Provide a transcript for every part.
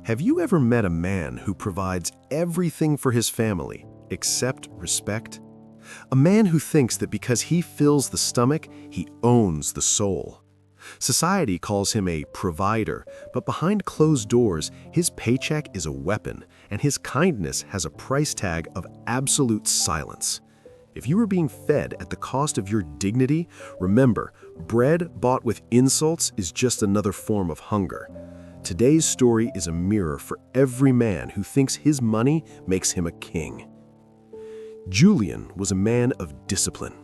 Have you ever met a man who provides everything for his family except respect? A man who thinks that because he fills the stomach, he owns the soul. Society calls him a provider, but behind closed doors, his paycheck is a weapon, and his kindness has a price tag of absolute silence. If you are being fed at the cost of your dignity, remember, bread bought with insults is just another form of hunger. Today's story is a mirror for every man who thinks his money makes him a king. Julian was a man of discipline.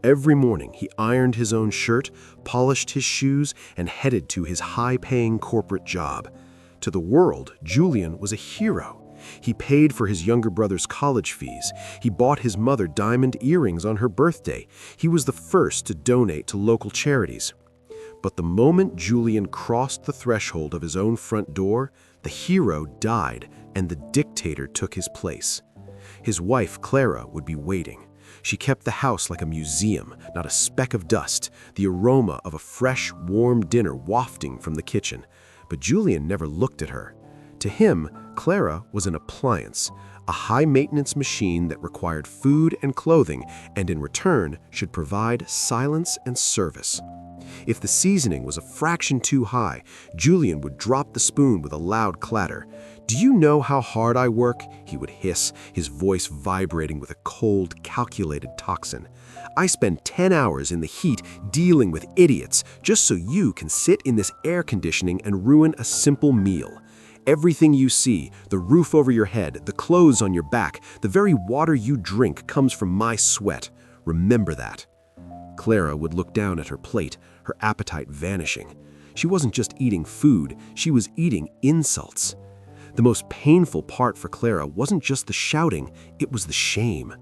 Every morning, he ironed his own shirt, polished his shoes, and headed to his high-paying corporate job. To the world, Julian was a hero. He paid for his younger brother's college fees. He bought his mother diamond earrings on her birthday. He was the first to donate to local charities. But the moment Julian crossed the threshold of his own front door, the hero died and the dictator took his place. His wife, Clara, would be waiting. She kept the house like a museum, not a speck of dust, the aroma of a fresh, warm dinner wafting from the kitchen. But Julian never looked at her. To him, Clara was an appliance, a high-maintenance machine that required food and clothing and in return should provide silence and service. If the seasoning was a fraction too high, Julian would drop the spoon with a loud clatter. "Do you know how hard I work?" he would hiss, his voice vibrating with a cold, calculated toxin. "I spend 10 hours in the heat dealing with idiots just so you can sit in this air conditioning and ruin a simple meal. Everything you see, the roof over your head, the clothes on your back, the very water you drink comes from my sweat. Remember that." Clara would look down at her plate, her appetite vanishing. She wasn't just eating food, she was eating insults. The most painful part for Clara wasn't just the shouting, it was the shame.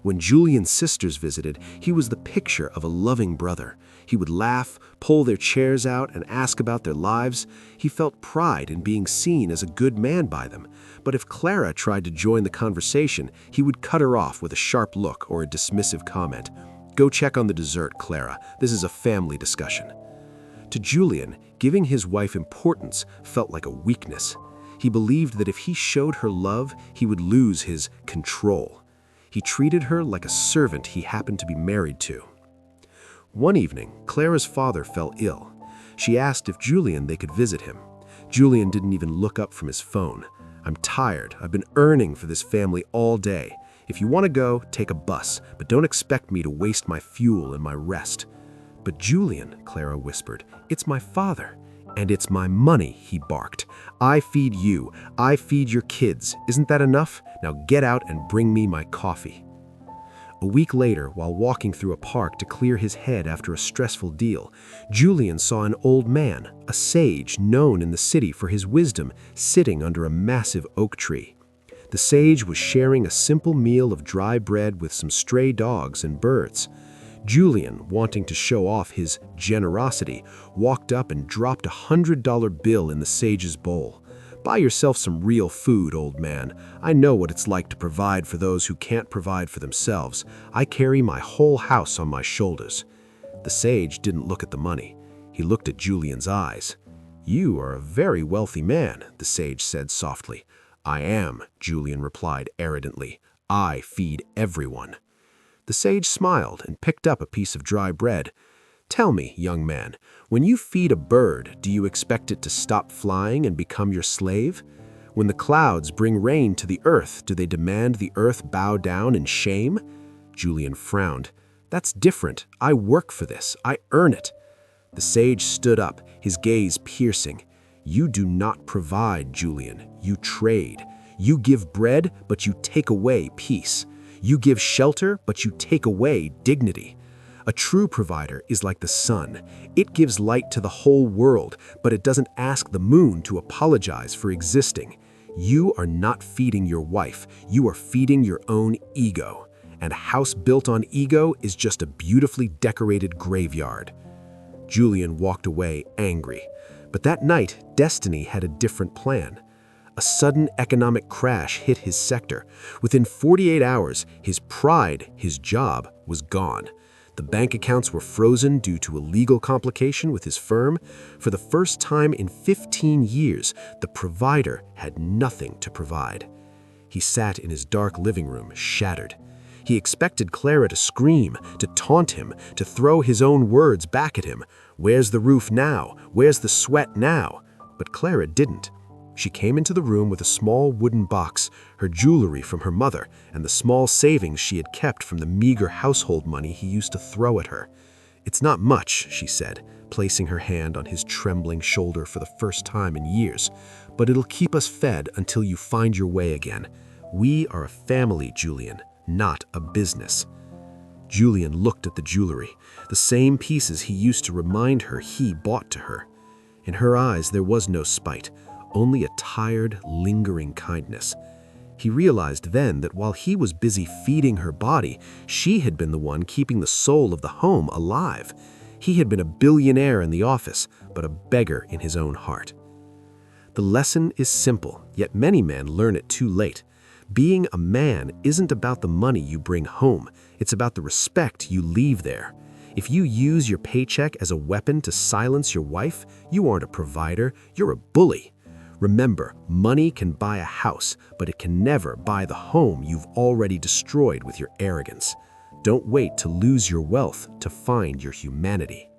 When Julian's sisters visited, he was the picture of a loving brother. He would laugh, pull their chairs out, and ask about their lives. He felt pride in being seen as a good man by them. But if Clara tried to join the conversation, he would cut her off with a sharp look or a dismissive comment. "Go check on the dessert, Clara. This is a family discussion." To Julian, giving his wife importance felt like a weakness. He believed that if he showed her love, he would lose his control. He treated her like a servant he happened to be married to. One evening, Clara's father fell ill. She asked if they could visit him. Julian didn't even look up from his phone. "I'm tired. I've been earning for this family all day. If you want to go, take a bus, but don't expect me to waste my fuel and my rest." "But Julian," Clara whispered, "it's my father." "And it's my money," he barked. "I feed you. I feed your kids. Isn't that enough? Now get out and bring me my coffee." A week later, while walking through a park to clear his head after a stressful deal, Julian saw an old man, a sage known in the city for his wisdom, sitting under a massive oak tree. The sage was sharing a simple meal of dry bread with some stray dogs and birds. Julian, wanting to show off his generosity, walked up and dropped $100 bill in the sage's bowl. "Buy yourself some real food, old man. I know what it's like to provide for those who can't provide for themselves. I carry my whole house on my shoulders." The sage didn't look at the money. He looked at Julian's eyes. "You are a very wealthy man," the sage said softly. "I am," Julian replied arrogantly. "I feed everyone." The sage smiled and picked up a piece of dry bread. "Tell me, young man, when you feed a bird, do you expect it to stop flying and become your slave? When the clouds bring rain to the earth, do they demand the earth bow down in shame?" Julian frowned. "That's different. I work for this. I earn it." The sage stood up, his gaze piercing. "You do not provide, Julian. You trade. You give bread, but you take away peace. You give shelter, but you take away dignity. A true provider is like the sun. It gives light to the whole world, but it doesn't ask the moon to apologize for existing. You are not feeding your wife. You are feeding your own ego. And a house built on ego is just a beautifully decorated graveyard." Julian walked away angry. But that night, destiny had a different plan. A sudden economic crash hit his sector. Within 48 hours, his pride, his job, was gone. The bank accounts were frozen due to a legal complication with his firm. For the first time in 15 years, the provider had nothing to provide. He sat in his dark living room, shattered. He expected Clara to scream, to taunt him, to throw his own words back at him. "Where's the roof now? Where's the sweat now?" But Clara didn't. She came into the room with a small wooden box, her jewelry from her mother, and the small savings she had kept from the meager household money he used to throw at her. "It's not much," she said, placing her hand on his trembling shoulder for the first time in years, "but it'll keep us fed until you find your way again. We are a family, Julian, not a business." Julian looked at the jewelry, the same pieces he used to remind her he bought to her. In her eyes there was no spite, only a tired, lingering kindness. He realized then that while he was busy feeding her body, she had been the one keeping the soul of the home alive. He had been a billionaire in the office, but a beggar in his own heart. The lesson is simple, yet many men learn it too late. Being a man isn't about the money you bring home, it's about the respect you leave there. If you use your paycheck as a weapon to silence your wife, you aren't a provider, you're a bully. Remember, money can buy a house, but it can never buy the home you've already destroyed with your arrogance. Don't wait to lose your wealth to find your humanity.